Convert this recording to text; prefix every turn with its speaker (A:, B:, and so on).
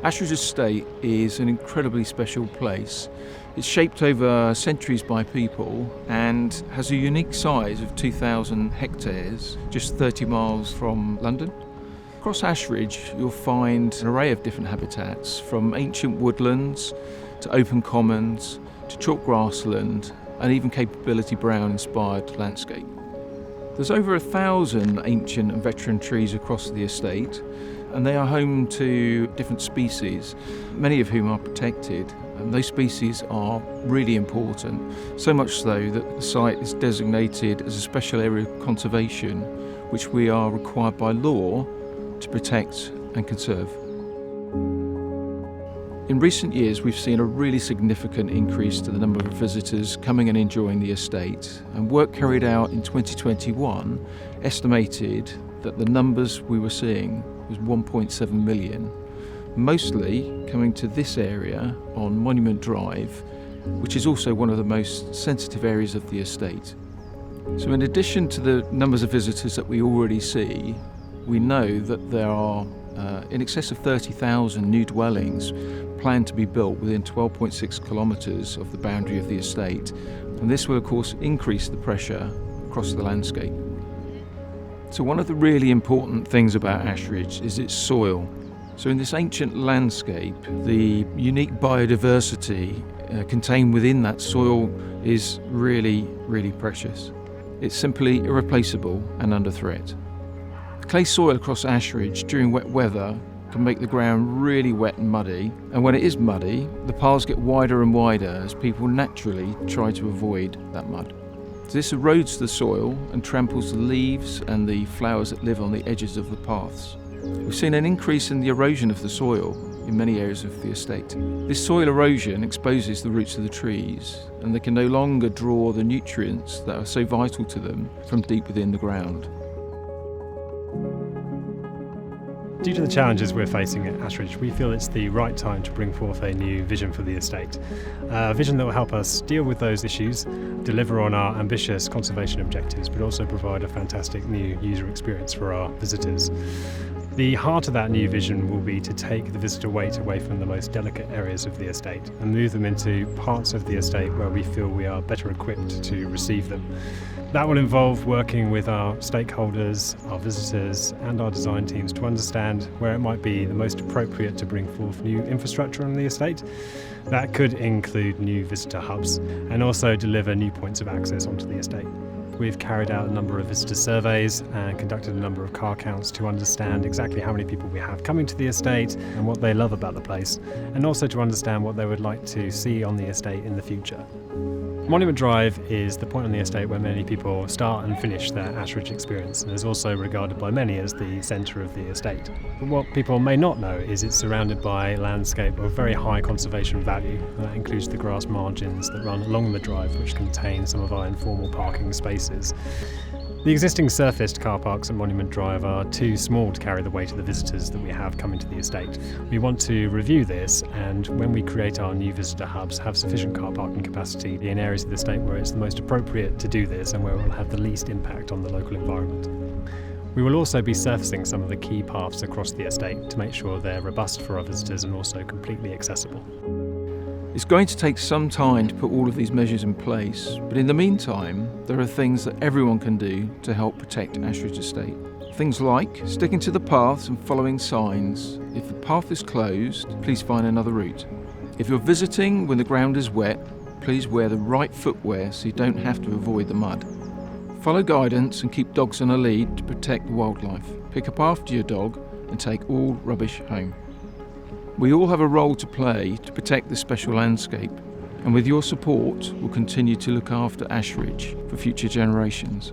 A: Ashridge Estate is an incredibly special place. It's shaped over centuries by people and has a unique size of 2,000 hectares, just 30 miles from London. Across Ashridge you'll find an array of different habitats, from ancient woodlands to open commons to chalk grassland and even Capability Brown inspired landscape. There's over 1,000 ancient and veteran trees across the estate, and they are home to different species, many of whom are protected. And those species are really important, so much so that the site is designated as a special area of conservation, which we are required by law to protect and conserve. In recent years, we've seen a really significant increase to the number of visitors coming and enjoying the estate, and work carried out in 2021 estimated that the numbers we were seeing was 1.7 million, mostly coming to this area on Monument Drive, which is also one of the most sensitive areas of the estate. So in addition to the numbers of visitors that we already see, we know that there are in excess of 30,000 new dwellings planned to be built within 12.6 kilometres of the boundary of the estate, and this will of course increase the pressure across the landscape. So one of the really important things about Ashridge is its soil. So in this ancient landscape, the unique biodiversity contained within that soil is really, really precious. It's simply irreplaceable and under threat. The clay soil across Ashridge during wet weather can make the ground really wet and muddy, and when it is muddy, the paths get wider and wider as people naturally try to avoid that mud. This erodes the soil and tramples the leaves and the flowers that live on the edges of the paths. We've seen an increase in the erosion of the soil in many areas of the estate. This soil erosion exposes the roots of the trees, and they can no longer draw the nutrients that are so vital to them from deep within the ground.
B: Due to the challenges we're facing at Ashridge, we feel it's the right time to bring forth a new vision for the estate. A vision that will help us deal with those issues, deliver on our ambitious conservation objectives, but also provide a fantastic new user experience for our visitors. The heart of that new vision will be to take the visitor weight away from the most delicate areas of the estate and move them into parts of the estate where we feel we are better equipped to receive them. That will involve working with our stakeholders, our visitors and our design teams to understand where it might be the most appropriate to bring forth new infrastructure on the estate. That could include new visitor hubs and also deliver new points of access onto the estate. We've carried out a number of visitor surveys and conducted a number of car counts to understand exactly how many people we have coming to the estate and what they love about the place, and also to understand what they would like to see on the estate in the future. Monument Drive is the point on the estate where many people start and finish their Ashridge experience, and is also regarded by many as the centre of the estate. But what people may not know is it's surrounded by landscape of very high conservation value. That includes the grass margins that run along the drive, which contain some of our informal parking spaces. The existing surfaced car parks at Monument Drive are too small to carry the weight of the visitors that we have coming to the estate. We want to review this, and when we create our new visitor hubs, have sufficient car parking capacity in areas of the estate where it's the most appropriate to do this and where it will have the least impact on the local environment. We will also be surfacing some of the key paths across the estate to make sure they're robust for our visitors and also completely accessible.
A: It's going to take some time to put all of these measures in place, but in the meantime, there are things that everyone can do to help protect Ashridge Estate. Things like sticking to the paths and following signs. If the path is closed, please find another route. If you're visiting when the ground is wet, please wear the right footwear so you don't have to avoid the mud. Follow guidance and keep dogs on a lead to protect the wildlife. Pick up after your dog and take all rubbish home. We all have a role to play to protect this special landscape, and with your support, we'll continue to look after Ashridge for future generations.